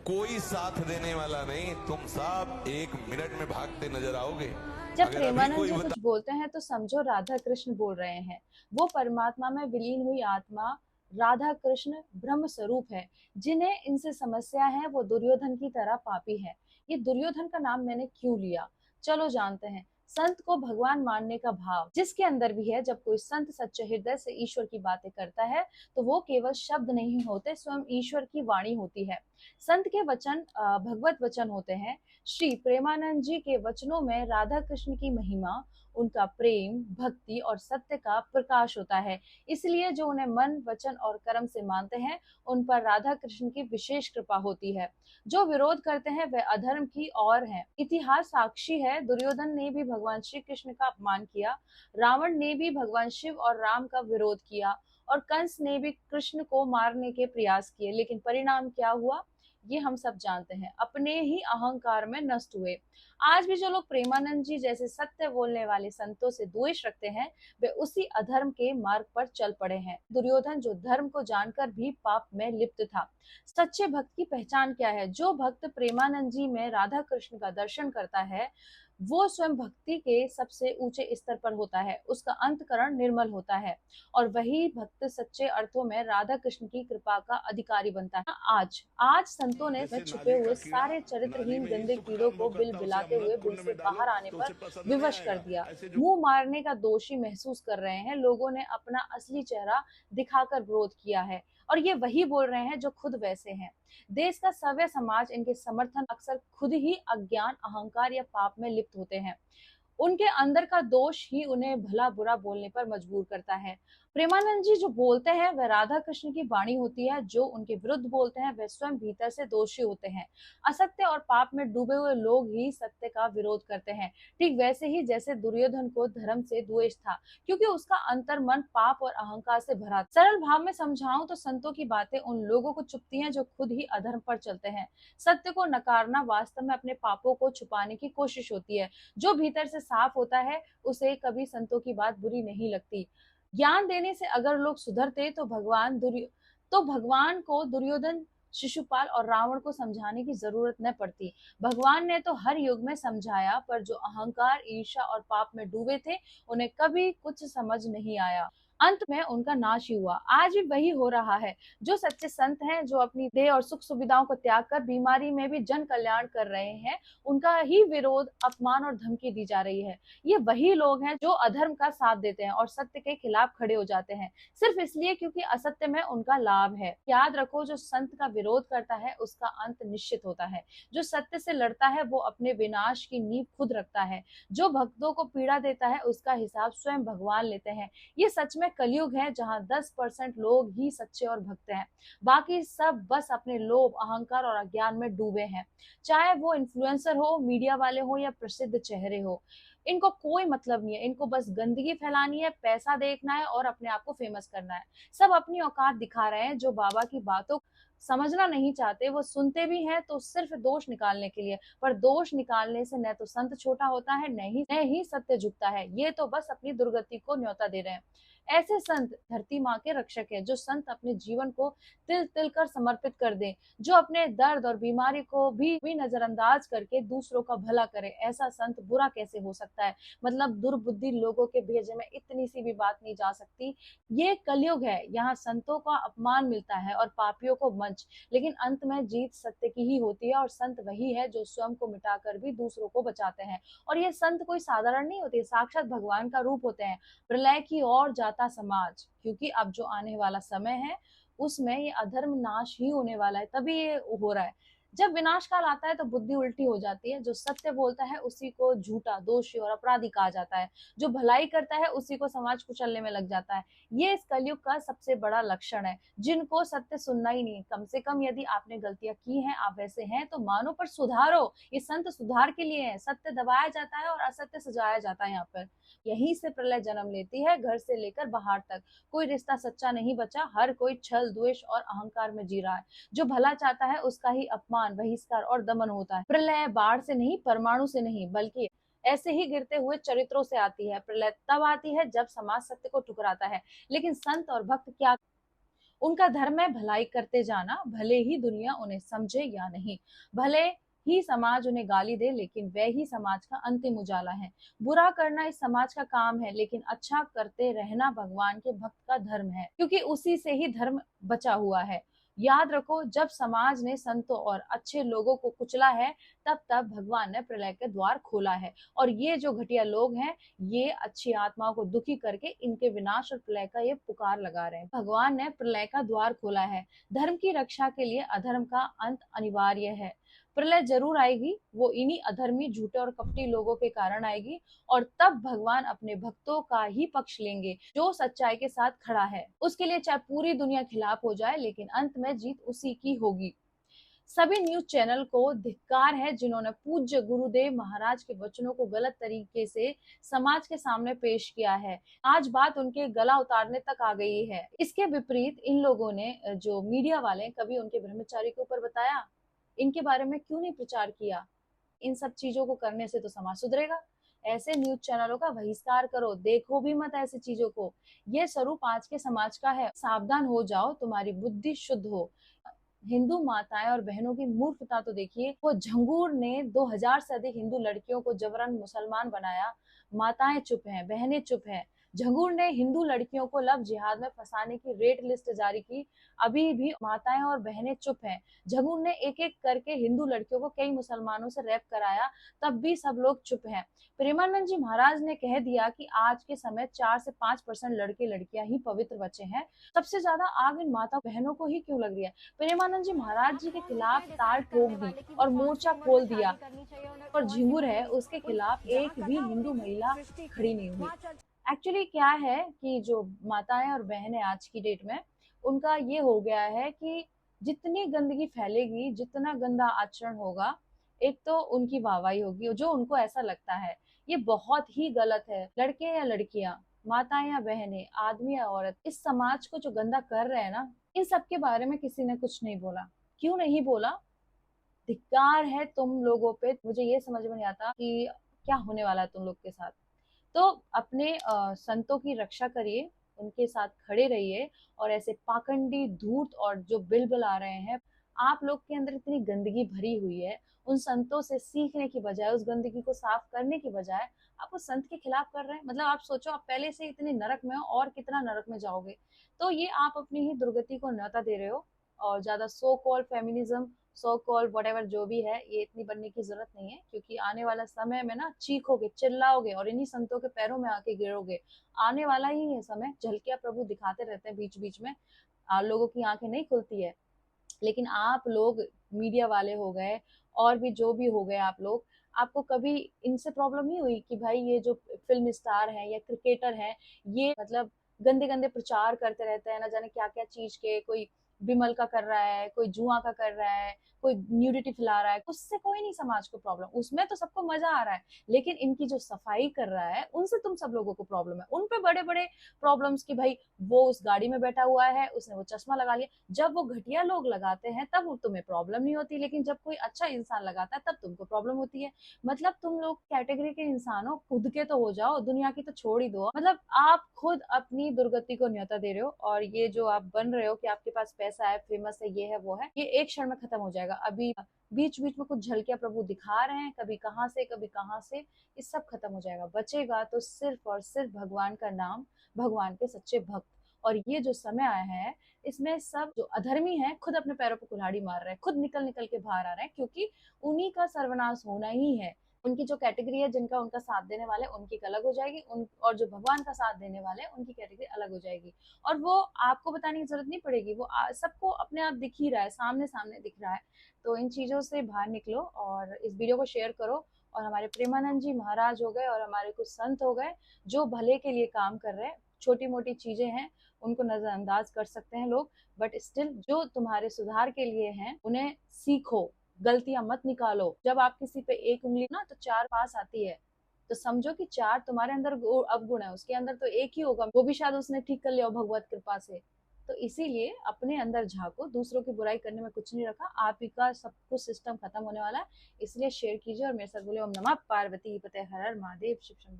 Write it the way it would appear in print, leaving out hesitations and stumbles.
कोई साथ देने वाला नहीं, तुम सब 1 मिनट में भागते नजर आओगे। जब अगर अभी प्रेमानंद कोई जी कुछ बोलते हैं तो समझो राधा कृष्ण बोल रहे हैं। वो परमात्मा में विलीन हुई आत्मा राधा कृष्ण ब्रह्म स्वरूप है। जिन्हें इनसे समस्या है वो दुर्योधन की तरह पापी है। ये दुर्योधन का नाम मैंने क्यों लिया, चलो जानते हैं। संत को भगवान मानने का भाव जिसके अंदर भी है, जब कोई संत सच्चे हृदय से ईश्वर की बातें करता है तो वो केवल शब्द नहीं होते, स्वयं ईश्वर की वाणी होती है। संत के वचन भगवत वचन होते हैं। श्री प्रेमानंद जी के वचनों में राधा कृष्ण की महिमा, उनका प्रेम, भक्ति और सत्य का प्रकाश होता है। इसलिए जो उन्हें मन, वचन और कर्म से मानते हैं, उन पर राधा कृष्ण की विशेष कृपा होती है। जो विरोध करते हैं वह अधर्म की ओर है। इतिहास साक्षी है, दुर्योधन ने भी भगवान श्री कृष्ण का अपमान किया, रावण ने भी भगवान शिव और राम का विरोध किया, और कंस ने भी कृष्ण को मारने के प्रयास किए, लेकिन परिणाम क्या हुआ ये हम सब जानते हैं, अपने ही अहंकार में नष्ट हुए। आज भी जो लोग प्रेमानंद जी जैसे सत्य बोलने वाले संतों से द्वेष रखते हैं, वे उसी अधर्म के मार्ग पर चल पड़े हैं। दुर्योधन जो धर्म को जानकर भी पाप में लिप्त था। सच्चे भक्त की पहचान क्या है? जो भक्त प्रेमानंद जी में राधा कृष्ण का दर्शन करता है, वो स्वयं भक्ति के सबसे ऊंचे स्तर पर होता है, उसका अंतकरण निर्मल होता है, और वही भक्त सच्चे अर्थों में राधा कृष्ण की कृपा का अधिकारी बनता है। आज आज संतों ने जैसे छुपे नाली का हुए कीड़ा सारे नाली चरित्रहीन में ही गंदे सुख कीड़ों प्राप्त को बिल करता है, उसे बिलाते हुए अमृत बिल कुंड से में बाहर डालो आने तो पर उसे पसंद नहीं विवश कर आएगा। दिया। ऐसे जो मुंह मारने का दोषी महसूस कर रहे हैं, लोगों ने अपना असली चेहरा दिखाकर विरोध किया है, और ये वही बोल रहे हैं जो खुद वैसे हैं। देश का सभ्य समाज इनके समर्थन अक्सर खुद ही अज्ञान, अहंकार या पाप में लिप्त होते हैं। उनके अंदर का दोष ही उन्हें भला बुरा बोलने पर मजबूर करता है। प्रेमानंद जी जो बोलते हैं वह राधा कृष्ण की वाणी होती है, जो उनके विरुद्ध बोलते हैं वह स्वयं भीतर से दोषी होते हैं। असत्य और पाप में डूबे हुए लोग ही सत्य का विरोध करते हैं, ठीक वैसे ही जैसे दुर्योधन को धर्म से द्वेष था, क्योंकि उसका अंतर मन पाप और अहंकार से भरा था। सरल भाव में समझाऊं तो संतों की बातें उन लोगों को चुभती हैं जो खुद ही अधर्म पर चलते हैं। सत्य को नकारना वास्तव में अपने पापों को छुपाने की कोशिश होती है। जो भीतर से साफ होता है उसे कभी संतों की बात बुरी नहीं लगती। ज्ञान देने से अगर लोग सुधरते तो भगवान को दुर्योधन, शिशुपाल और रावण को समझाने की जरूरत न पड़ती। भगवान ने तो हर युग में समझाया, पर जो अहंकार, ईर्ष्या और पाप में डूबे थे उन्हें कभी कुछ समझ नहीं आया। अंत में उनका नाश ही हुआ। आज भी वही हो रहा है। जो सच्चे संत हैं, जो अपनी देह और सुख सुविधाओं को त्याग कर बीमारी में भी जन कल्याण कर रहे हैं, उनका ही विरोध, अपमान और धमकी दी जा रही है। ये वही लोग हैं जो अधर्म का साथ देते हैं और सत्य के खिलाफ खड़े हो जाते हैं, सिर्फ इसलिए क्योंकि असत्य में उनका लाभ है। याद रखो, जो संत का विरोध करता है उसका अंत निश्चित होता है। जो सत्य से लड़ता है वो अपने विनाश की नींव खुद रखता है। जो भक्तों को पीड़ा देता है उसका हिसाब स्वयं भगवान लेते हैं। ये सच में कलयुग है, जहाँ 10% लोग ही सच्चे और भक्त हैं, बाकी सब बस अपने लोभ, अहंकार और अज्ञान में डूबे हैं। चाहे वो इन्फ्लुएंसर हो, मीडिया वाले हो या प्रसिद्ध चेहरे हो, इनको कोई मतलब नहीं है। इनको बस गंदगी फैलानी है, पैसा देखना है और अपने आप को फेमस करना है। सब अपनी औकात दिखा रहे हैं। जो बाबा की बातों समझना नहीं चाहते वो सुनते भी हैं तो सिर्फ दोष निकालने के लिए, पर दोष निकालने से न तो संत छोटा होता है, न ही सत्य झुकता है। ये तो बस अपनी दुर्गति को न्योता दे रहे हैं। ऐसे संत धरती माँ के रक्षक है। जो संत अपने जीवन को तिल तिल कर समर्पित कर दें, जो अपने दर्द और बीमारी को भी नजरअंदाज करके दूसरों का भला करे, ऐसा संत बुरा कैसे हो सकता है? मतलब दुर्बुद्धि लोगों के भेजे में इतनी सी भी बात नहीं जा सकती। ये कलयुग है, यहाँ संतों का अपमान मिलता है और पापियों को मंच, लेकिन अंत में जीत सत्य की ही होती है, और संत वही है जो स्वयं को मिटाकर भी दूसरों को बचाते हैं। और ये संत कोई साधारण नहीं होते, साक्षात भगवान का रूप होते हैं। प्रलय की ओर जाता समाज, क्योंकि अब जो आने वाला समय है उसमें ये अधर्म नाश ही होने वाला है, तभी ये हो रहा है। जब विनाश काल आता है तो बुद्धि उल्टी हो जाती है। जो सत्य बोलता है उसी को झूठा, दोषी और अपराधी कहा जाता है। जो भलाई करता है उसी को समाज कुचलने में लग जाता है। ये इस कलयुग का सबसे बड़ा लक्षण है। जिनको सत्य सुनना ही नहीं, कम से कम यदि आपने गलतियां की हैं, आप वैसे हैं तो मानो, पर सुधारो। ये संत सुधार के लिए है। सत्य दबाया जाता है और असत्य सजाया जाता है। यहाँ पर यहीं से प्रलय जन्म लेती है, घर से लेकर बाहर तक। कोई रिश्ता सच्चा नहीं बचा, हर कोई छल, द्वेष और अहंकार में जी रहा है। जो भला चाहता है उसका ही अपमान, बहिष्कार और दमन होता है। प्रलय बाढ़ से नहीं, परमाणु से नहीं, बल्कि ऐसे ही गिरते हुए चरित्रों से आती है। प्रलय तब आती है जब समाज सत्य को ठुकराता है। लेकिन संत और भक्त क्या उनका धर्म है भलाई करते जाना, भले ही दुनिया उन्हें समझे या नहीं। भले ही समाज उन्हें गाली दे, लेकिन वह ही समाज का अंतिम उजाला है। बुरा करना इस समाज का काम है, लेकिन अच्छा करते रहना भगवान के भक्त का धर्म है, क्योंकि उसी से ही धर्म बचा हुआ है। याद रखो, जब समाज ने संतों और अच्छे लोगों को कुचला है, तब तब भगवान ने प्रलय के द्वार खोला है। और ये जो घटिया लोग हैं, ये अच्छी आत्माओं को दुखी करके इनके विनाश और प्रलय का ये पुकार लगा रहे हैं। भगवान ने प्रलय का द्वार खोला है। धर्म की रक्षा के लिए अधर्म का अंत अनिवार्य है। प्रलय जरूर आएगी, वो इन्हीं अधर्मी, झूठे और कपटी लोगों के कारण आएगी, और तब भगवान अपने भक्तों का ही पक्ष लेंगे, जो सच्चाई के साथ खड़ा है। उसके लिए चाहे पूरी दुनिया खिलाफ हो जाए, लेकिन अंत में जीत उसी की होगी। सभी न्यूज चैनल को धिक्कार है, जिन्होंने पूज्य गुरुदेव महाराज के वचनों को गलत तरीके से समाज के सामने पेश किया है। आज बात उनके गला उतारने तक आ गई है। इसके विपरीत इन लोगों ने, जो मीडिया वाले, कभी उनके ब्रह्मचारी के ऊपर बताया? इनके बारे में क्यों नहीं प्रचार किया? इन सब चीजों को करने से तो समाज सुधरेगा। ऐसे न्यूज चैनलों का बहिष्कार करो, देखो भी मत ऐसी चीजों को। ये स्वरूप आज के समाज का है। सावधान हो जाओ, तुम्हारी बुद्धि शुद्ध हो। हिंदू माताएं और बहनों की मूर्खता तो देखिए। वो झंगूर ने 2000 से अधिक हिंदू लड़कियों को जबरन मुसलमान बनाया। माताएं चुप हैं, बहनें चुप हैं। झंगूर ने हिंदू लड़कियों को लव जिहाद में फंसाने की रेड लिस्ट जारी की। अभी भी माताएं और बहनें चुप हैं। झंगूर ने एक एक करके हिंदू लड़कियों को कई मुसलमानों से रेप कराया, तब भी सब लोग चुप हैं। प्रेमानंद जी महाराज ने कह दिया कि आज के समय 4 से 5% लड़के लड़कियां ही पवित्र बचे हैं। सबसे ज्यादा आग इन माता बहनों को ही क्यों लग रही है? प्रेमानंद जी महाराज जी के खिलाफ ताल ठोक दी और मोर्चा खोल दिया, और झिंगुर है उसके खिलाफ एक भी हिंदू महिला खड़ी नहीं हुई। एक्चुअली क्या है कि जो माताएं और बहनें आज की डेट में, उनका ये हो गया है कि जितनी गंदगी फैलेगी, जितना गंदा आचरण होगा, एक तो उनकी वाहवाही होगी, जो उनको ऐसा लगता है। ये बहुत ही गलत है। लड़के या लड़कियां, माताएं या बहनें, आदमी या औरत, इस समाज को जो गंदा कर रहे हैं ना, इन सब के बारे में किसी ने कुछ नहीं बोला। क्यों नहीं बोला? धिक्कार है तुम लोगों पे। मुझे ये समझ में नहीं आता कि क्या होने वाला है तुम लोग के साथ। तो अपने संतों की रक्षा करिए, उनके साथ खड़े रहिए, और ऐसे पाखंडी, धूर्त और जो बिल्बल आ रहे हैं, आप लोग के अंदर इतनी गंदगी भरी हुई है, उन संतों से सीखने की बजाय, उस गंदगी को साफ करने की बजाय, आप उस संत के खिलाफ कर रहे हैं। मतलब आप सोचो, आप पहले से इतने नरक में हो, और कितना नरक में जाओगे। तो ये आप अपनी ही दुर्गति को न्योता दे रहे हो। और ज्यादा सो कॉल फेमिनिज्म, सो कॉल व्हाटएवर जो भी है, ये इतनी बनने की जरूरत नहीं है, क्योंकि आने वाला समय में ना चीखोगे, चिल्लाओगे, और इन्हीं संतों के पैरों में आके गिरोगे। आने वाला ही है समय। झलकियां प्रभु दिखाते रहते हैं बीच बीच में, लोगों की आंखें नहीं खुलती है। लेकिन आप लोग, मीडिया वाले हो गए, और भी जो भी हो गए आप लोग, आपको कभी इनसे प्रॉब्लम नहीं हुई कि भाई ये जो फिल्म स्टार हैं या क्रिकेटर हैं, ये मतलब गंदे गंदे प्रचार करते रहते हैं, ना जाने क्या क्या चीज के, कोई बिमल का कर रहा है, कोई जुआ का कर रहा है, कोई न्यूडिटी फैला रहा है, उससे कोई नहीं समाज को प्रॉब्लम, उसमें तो सबको मजा आ रहा है। लेकिन इनकी जो सफाई कर रहा है, उनसे तुम सब लोगों को प्रॉब्लम है। उन पे बड़े बड़े प्रॉब्लम्स कि भाई वो उस गाड़ी में बैठा हुआ है, उसने वो चश्मा लगा लिया। जब वो घटिया लोग लगाते हैं तब तुम्हें प्रॉब्लम नहीं होती, लेकिन जब कोई अच्छा इंसान लगाता है तब तुमको प्रॉब्लम होती है। मतलब तुम लोग कैटेगरी के इंसान हो, खुद के तो हो जाओ, दुनिया की तो छोड़ ही दो। मतलब आप खुद अपनी दुर्गति को न्योता दे रहे हो, और ये जो आप बन रहे हो कि आपके पास पैसा है, फेमस है, ये है वो है, ये एक क्षण में खत्म हो जाएगा। अभी बीच बीच में कुछ झलकियां प्रभु दिखा रहे हैं, कभी कहाँ से कभी कहाँ से, ये सब खत्म हो जाएगा। बचेगा तो सिर्फ और सिर्फ भगवान का नाम, भगवान के सच्चे भक्त। और ये जो समय आया है, इसमें सब जो अधर्मी है खुद अपने पैरों पर कुल्हाड़ी मार रहे हैं, खुद निकल निकल के बाहर आ रहे हैं, क्योंकि उन्हीं का सर्वनाश होना ही है। उनकी जो कैटेगरी है, जिनका उनका साथ देने वाले, उनकी अलग हो जाएगी, उन और जो भगवान का साथ देने वाले, उनकी कैटेगरी अलग हो जाएगी। और वो आपको बताने की जरूरत नहीं पड़ेगी, वो सबको अपने आप दिख ही रहा है, सामने सामने दिख रहा है। तो इन चीजों से बाहर निकलो, और इस वीडियो को शेयर करो। और हमारे प्रेमानंद जी महाराज हो गए, और हमारे कुछ संत हो गए, जो भले के लिए काम कर रहे हैं। छोटी मोटी चीजें हैं, उनको नजरअंदाज कर सकते हैं लोग, बट स्टिल जो तुम्हारे सुधार के लिए हैं, उन्हें सीखो, गलतियां मत निकालो। जब आप किसी पे एक उंगली ना तो चार पास आती है, तो समझो कि चार तुम्हारे अंदर अवगुण है, उसके अंदर तो एक ही होगा, वो भी शायद उसने ठीक कर लिया भगवत कृपा से। तो इसीलिए अपने अंदर झांको, दूसरों की बुराई करने में कुछ नहीं रखा, आप ही का सब कुछ सिस्टम खत्म होने वाला है। इसलिए शेयर कीजिए, और मेरे साथ बोले ओम नमः पार्वती पते हर हर महादेव शिव शंभो।